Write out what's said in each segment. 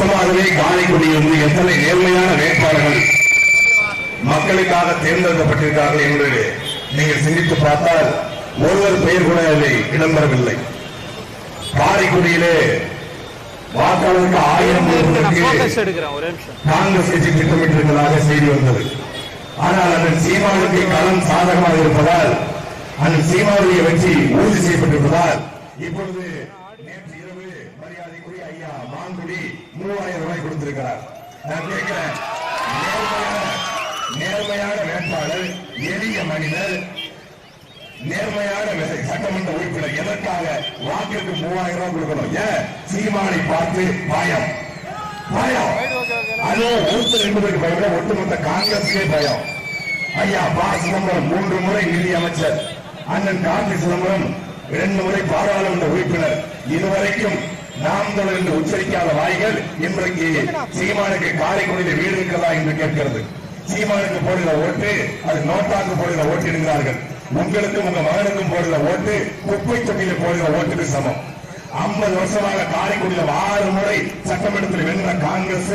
மொத்தமாகவே காரைக்குடியிலிருந்து எத்தனை நேர்மையான வேட்பாளர்கள் மக்களுக்காக தேர்ந்தெடுக்கப்பட்டிருக்கிறார்கள் என்று நீங்கள் சிந்தித்து பார்த்தால் ஒருவர் பெயர் கூட அதை இடம்பெறவில்லை. காரைக்குடியிலே வாக்காளருக்கு 1000 காங்கிரஸ் கட்சி திட்டமிட்டிருப்பதாக செய்தி வந்தது. ஆனால் அண்ணன் சீமானுக்கு களம் சாதகமாக இருப்பதால், அண்ணன் சீமானுடைய வெற்றி உறுதி செய்யப்பட்டிருப்பதால் இப்பொழுது நேற்று இரவு மரியாதைக்குரிய ஐயா மாங்குடி 3000 ரூபாய் கொடுத்திருக்கிறார். நான் கேட்கிறேன், நேர்மையான வேட்பாளர், எளிய மனிதர், நேர்மையான சட்டமன்ற உறுப்பினர் எதற்காக வாக்கிற்கு 3000 ரூபாய் கொடுக்கணும்? ஏன் சீமானை பார்த்து பயம்? பயம் அது ஒருத்தர் என்பதற்கு பயப்பட ஒட்டுமொத்த காங்கிரஸே பயம். ஐயா ப. சிதம்பரம் 3 முறை நிதி அமைச்சர், அண்ணன் கார்த்தி சிதம்பரம் 2 முறை பாராளுமன்ற உறுப்பினர். இதுவரைக்கும் நாம் தொடர் என்று உச்சரிக்காத வாய்கள் இன்றைக்கு சீமானுக்கு காரைக்குடியில் வீடு இருக்கிறதா என்று கேட்கிறது. சீமானுக்கு போடுகிற ஓட்டு அது நோட்டாக்கு போடுகிற ஓட்டு என்கிறார்கள். உங்களுக்கும் உங்க மகனுக்கும் போடுகிற ஓட்டு குப்பை தொட்டியில போடுகிற ஓட்டுக்கு சமம். 50 வருஷமாக காரைக்குடியில் 6 முறை சட்டமன்றத்தில் வென்ற காங்கிரஸ்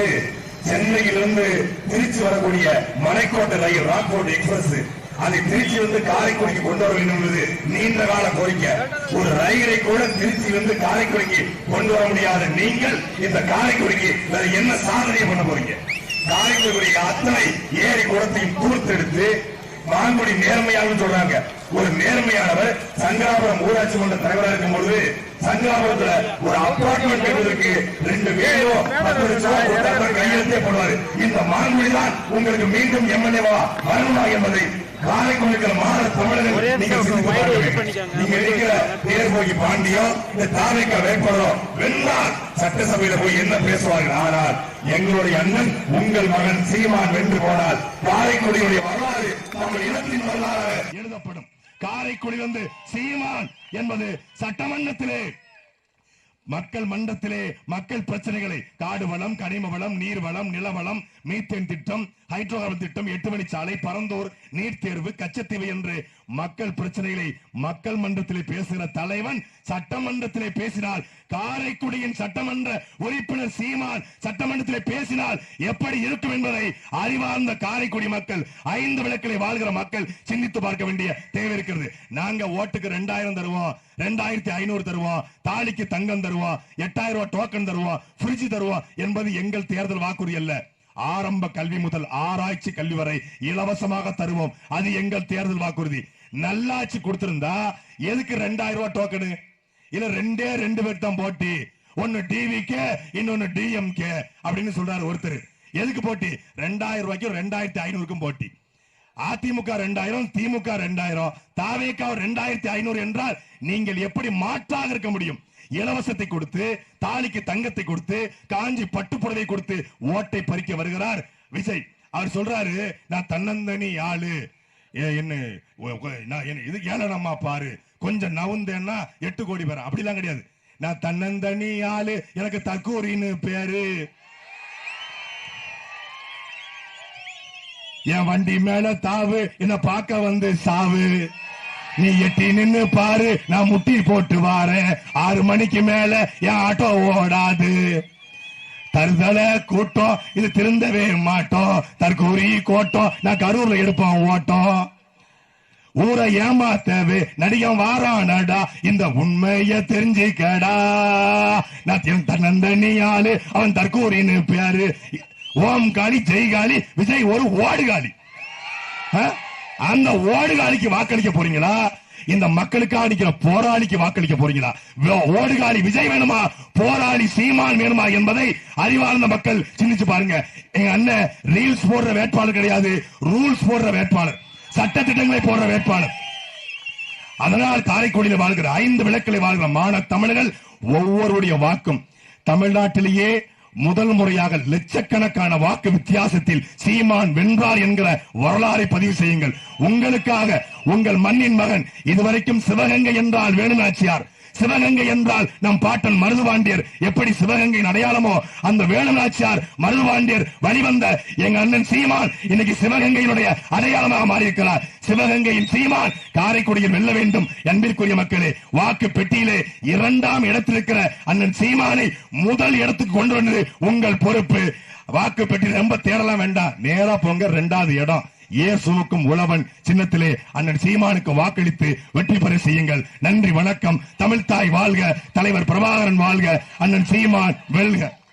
சென்னையிலிருந்து திருச்சி வரக்கூடிய மலைக்கோட்டை ரயில் ராக்போர்ட் எக்ஸ்பிரஸ் அதை திருச்சியிலிருந்து காரைக்குடிக்கு கொண்டு வர வேண்டும் என்பது நீண்ட கால கோரிக்கை. ஒரு ரயிலை கூட திருச்சியிலிருந்து காரைக்குடிக்கு கொண்டு வர முடியாத நீங்கள் இந்த காரைக்குடிக்கு வேற என்ன சாதனை பண்ண போறீங்க? காரைக்குடியுடைய அத்தனை ஏரி குளத்தையும் தூர்த்தெடுத்து மாங்குடி நேர்மையாக சொல்றாங்க. ஒரு நேர்மையானவர் சங்கராபுரம் ஊராட்சி மன்ற தலைவராக இருக்கும் பொழுது சங்கராபுரத்துல ஒரு அப்பார்ட்மெண்ட் கட்டுவதற்கு 2 வீடோ 10 லட்சம் கையெழுத்தே போடுவாரு. இந்த மாங்குடி தான் உங்களுக்கு மீண்டும் எம்எல்ஏவா வரணுமா என்பதை காரைக்குடிக்கிற மாநில தமிழர்கள் நீங்க இருக்கிற தேர்போகி பாண்டியோ இந்த தாவேக வேட்பாளரோ வென்றால் சட்டசபையில போய் என்ன பேசுவார்கள்? ஆனால் எங்களுடைய அண்ணன் உங்கள் மகன் சீமான் வென்று போனால் காரைக்குடியுடைய வரலாறு நம்ம இனத்தின் வரலாறு எழுதப்படும். காரைக்குடி வந்து சீமான் என்பது சட்டமன்றத்திலே மக்கள் மன்றத்திலே மக்கள் பிரச்சனைகளை காடு வளம், கனிம வளம், நீர் வளம், நிலவளம், மீத்தேன் திட்டம், ஹைட்ரோ கார்பன் திட்டம், 8 வழிச்சாலை, பரந்தூர் நீர் தேர்வு, கச்சத்தீவு என்று மக்கள் பிரச்சனைகளை மக்கள் மன்றத்திலே பேசுகிற தலைவன் சட்டமன்றத்திலே பேசினால், காரைக்குடியின் சட்டமன்ற உறுப்பினர் சீமான் சட்டமன்றத்திலே பேசினால் எப்படி இருக்கும் என்பதை அறிவார்ந்த காரைக்குடி மக்கள், 5 விளக்கிலே வாழ்கிற மக்கள் சிந்தித்து பார்க்க வேண்டிய தேவை இருக்கிறது. நாங்க ஓட்டுக்கு 2000 தருவோம், 2500 தருவோம், தாலிக்கு தங்கம் தருவோம், 8000 ரூபாய் டோக்கன் தருவோம், பிரிட்ஜ் தருவோம் என்பது எங்கள் தேர்தல் வாக்குறுதி அல்ல. ஆரம்ப கல்வி முதல் ஆராய்ச்சி கல்வி வரை இலவசமாக தருவோம், அது எங்கள் தேர்தல் வாக்குறுதி. நல்லாட்சி கொடுத்திருந்தா எதுக்கு 2000 ரூபாய் டோக்கனு? இல்ல 2 பேர் தான் போட்டி, ஒன்னு டிவிகே இன்னொன்னு டிஎம்கே அப்படின்னு சொல்றாரு ஒருத்தர். எதுக்கு போட்டி? 2000 ரூபாய்க்கும் 2500க்கும் போட்டி. அதிமுக 2000, திமுக 2000, தாவேக 2500 என்றால் நீங்கள் எப்படி மாற்றாக இருக்க முடியும்? இலவசத்தை கொடுத்து, தாலிக்கு தங்கத்தை கொடுத்து, காஞ்சி பட்டு புடவை கொடுத்து ஓட்டை பறிக்க வருகிறார் விஜய். அவர் சொல்றாரு, நான் தன்னந்தனி ஆளு, என்ன இது ஏழனம்மா பாரு, கொஞ்சம் நவுந்தேன்னா 8 கோடி பேர். அப்படிலாம் கிடையாது. நான் தன்னந்தனி ஆளு, எனக்கு தக்கூரின்னு பேரு, என் வண்டி மேல தாவு, என்ன பார்க்க வந்து சாவு, நீ எட்டி நின்னு பாரு, நான் முட்டி போட்டு வாரேன், 6 மணிக்கு மேல என் ஆட்டோ ஓடாது, தருதல கூட்டம் இது திருந்தவே மாட்டோம், தற்கூரி கோட்டம் நான் கரூர்ல எடுப்போம் ஓட்டம், ஊரை ஏமாத்தவே நடிகம் வாரானடா, இந்த உண்மைய தெரிஞ்சுக்கடா, நான் தன்னந்தனி ஆளு, அவன் தற்கூரின்னு பேரு, ஓம் காளி ஜெய் காளி, விஜய் ஒரு ஓடுகாலி. அந்த ஓடுகாலிக்கு வாக்களிக்க போறீங்களா? இந்த மக்களுக்காக நிக்கிற போராளிக்கு வாக்களிக்க போறீங்களா? ஓடுகாலி விஜய் வேணுமா, போராளி சீமான் வேணுமா என்பதை அறிவார்ந்த மக்கள் சிந்திச்சு பாருங்க. எங்க அண்ணன் ரீல்ஸ் போடுற வேட்பாளர் கிடையாது, ரூல்ஸ் போடுற வேட்பாளர், சட்ட திட்டங்களை போடுற வேட்பாளர். அதனால் காரைக்குடியில் வாழ்கிற 5 விளக்கில் வாழ்கிற மாநில தமிழர்கள் ஒவ்வொருடைய வாக்கும் தமிழ்நாட்டிலேயே முதல் முறையாக லட்சக்கணக்கான வாக்கு வித்தியாசத்தில் சீமான் வென்றார் என்கிற வரலாறை பதிவு செய்யுங்கள். உங்களுக்காக உங்கள் மண்ணின் மகன், இதுவரைக்கும் சிவகங்கை என்றால் வேலுநாச்சியார், சிவகங்கை என்றால் நம் பாட்டன் மருதுபாண்டியர் எப்படி சிவகங்கையின் அடையாளமோ அந்த வேலுநாச்சியார் மருதுபாண்டியர் வழிவந்த எங்க அண்ணன் சீமான் இன்னைக்கு சிவகங்கையினுடைய அடையாளமாக மாறியிருக்கிறார். சிவகங்கையின் சீமான் காரைக்குடியில் வெல்ல வேண்டும். அன்பிற்குரிய மக்களே, வாக்கு பெட்டியிலே 2ஆம் இடத்தில் இருக்கிற அண்ணன் சீமானை முதல் இடத்துக்கு கொண்டு வந்தது உங்கள் பொறுப்பு. வாக்கு பெட்டி ரொம்ப தேடலாம் வேண்டாம், நேரா போங்க 2வது இடம். இயேசுவுக்கும் உழவன் சின்னத்திலே அண்ணன் சீமானுக்கு வாக்களித்து வெற்றி பெற செய்யுங்கள். நன்றி, வணக்கம். தமிழ்தாய் வாழ்க, தலைவர் பிரபாகரன் வாழ்க, அண்ணன் சீமான் வெல்க.